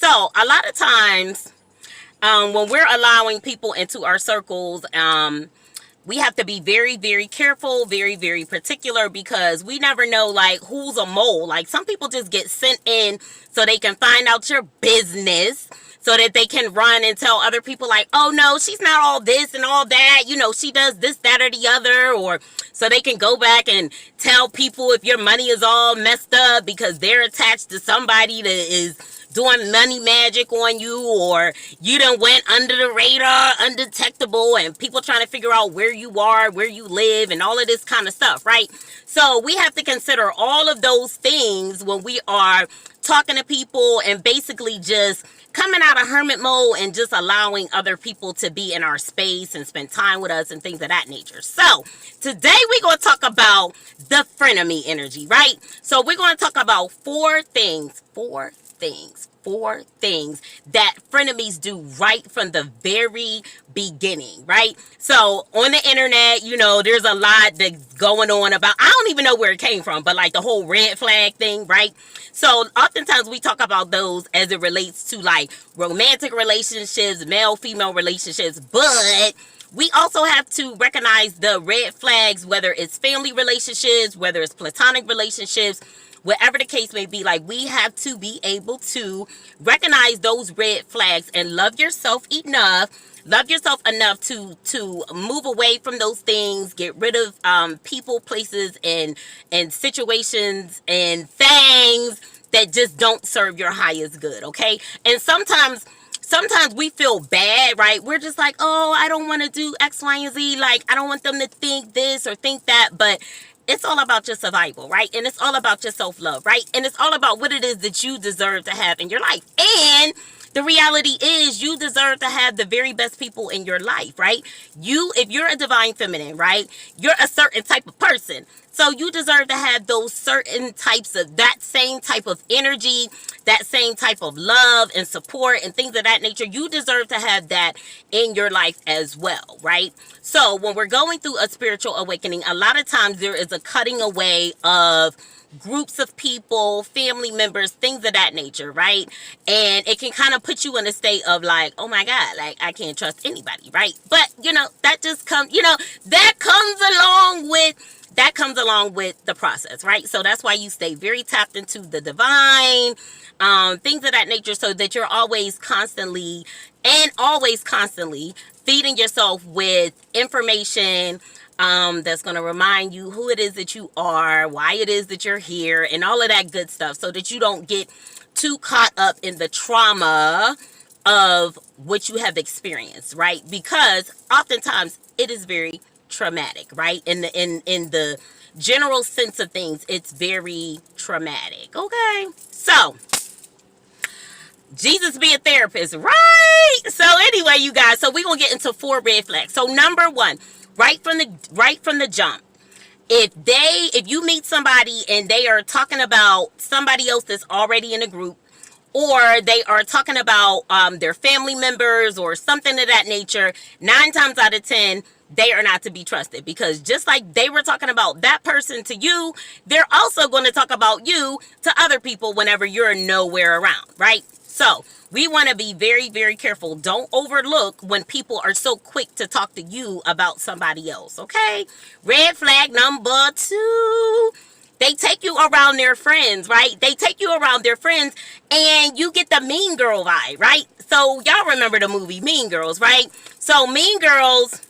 So a lot of times, when we're allowing people into our circles, we have to be very, very careful, very, very particular, because we never know, like, who's a mole. Like, some people just get sent in so they can find out your business, so that they can run and tell other people, like, oh no, she's not all this and all that, you know, she does this, that, or the other. Or so they can go back and tell people if your money is all messed up because they're attached to somebody that is doing money magic on you, or you done went under the radar, undetectable, and people trying to figure out where you are, where you live, and all of this kind of stuff, right? So we have to consider all of those things when we are talking to people, and basically just coming out of hermit mode and just allowing other people to be in our space and spend time with us and things of that nature. So today we're going to talk about the frenemy energy, right? So we're going to talk about four things that frenemies do right from the very beginning, right? So on the internet, you know, there's a lot that's going on about, I don't even know where it came from, but like the whole red flag thing, right? So oftentimes we talk about those as it relates to like romantic relationships, male-female relationships, but we also have to recognize the red flags, whether it's family relationships, whether it's platonic relationships, whatever the case may be. Like, we have to be able to recognize those red flags and love yourself enough to move away from those things, get rid of people, places, and situations and things that just don't serve your highest good, okay? And sometimes we feel bad, right? We're just like, oh, I don't want to do X, Y, and Z. Like, I don't want them to think this or think that. But it's all about your survival, right? And it's all about your self-love, right? And it's all about what it is that you deserve to have in your life. And the reality is, you deserve to have the very best people in your life, right? If you're a divine feminine, right? You're a certain type of person. So you deserve to have those certain types of, that same type of energy, that same type of love and support and things of that nature. You deserve to have that in your life as well, right? So when we're going through a spiritual awakening, a lot of times there is a cutting away of groups of people, family members, things of that nature, right? And it can kind of put you in a state of like, oh my God, like, I can't trust anybody, right? But, you know, that just comes, you know, that comes along with the process, right? So that's why you stay very tapped into the divine, things of that nature, so that you're always constantly feeding yourself with information that's going to remind you who it is that you are, why it is that you're here, and all of that good stuff, so that you don't get too caught up in the trauma of what you have experienced, right? Because oftentimes it is very traumatic, right? In the general sense of things, it's very traumatic. Okay, so Jesus be a therapist, right? So anyway, you guys, so we're gonna get into 4 red flags. So number 1, right from the jump, if you meet somebody and they are talking about somebody else that's already in a group, or they are talking about their family members or something of that nature, 9 times out of 10, they are not to be trusted. Because just like they were talking about that person to you, they're also going to talk about you to other people whenever you're nowhere around, right? So we want to be very, very careful. Don't overlook when people are so quick to talk to you about somebody else, okay? Red flag number 2. They take you around their friends, right? They take you around their friends and you get the Mean Girl vibe, right? So y'all remember the movie Mean Girls, right? So Mean Girls,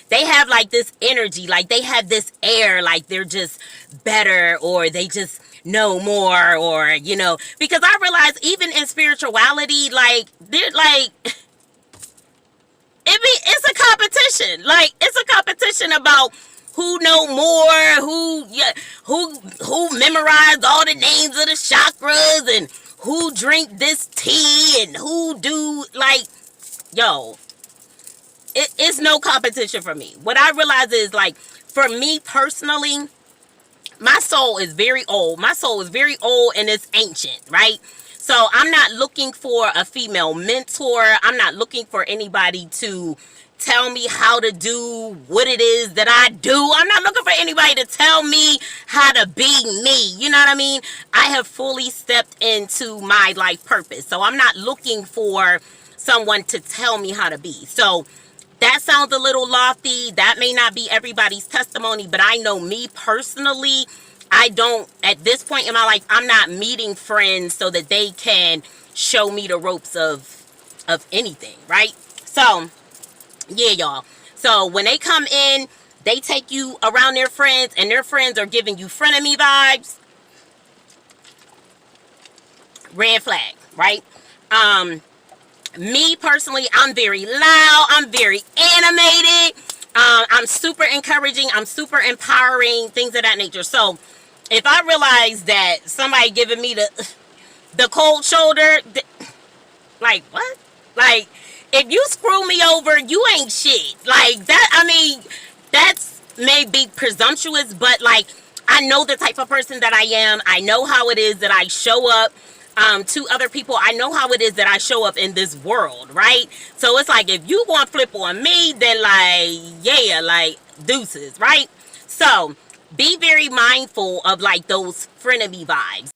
they have like this energy, like they have this air, like they're just better, or they just know more, or, you know, because I realize even in spirituality, like, they're like, it's a competition. Like, it's a competition about who know more, who memorized all the names of the chakras, and who drink this tea, and who do, like, yo, it's no competition for me. What I realize is, like, for me personally, my soul is very old. My soul is very old and it's ancient, right? So I'm not looking for a female mentor. I'm not looking for anybody to tell me how to do what it is that I do. I'm not looking for anybody to tell me how to be me. You know what I mean? I have fully stepped into my life purpose. So I'm not looking for someone to tell me how to be. So that sounds a little lofty. That may not be everybody's testimony, but I know me personally, I don't, at this point in my life, I'm not meeting friends so that they can show me the ropes of anything, right? So yeah, y'all. So when they come in, they take you around their friends, and their friends are giving you frenemy vibes. Red flag, right? Me personally, I'm very loud. I'm very animated. I'm super encouraging. I'm super empowering, things of that nature. So if I realize that somebody giving me the cold shoulder, like what? Like, if you screw me over, you ain't shit. Like that. I mean, that's may be presumptuous, but like, I know the type of person that I am. I know how it is that I show up to other people. I know how it is that I show up in this world, right? So it's like, if you want to flip on me, then like, yeah, like deuces, right? So be very mindful of like those frenemy vibes.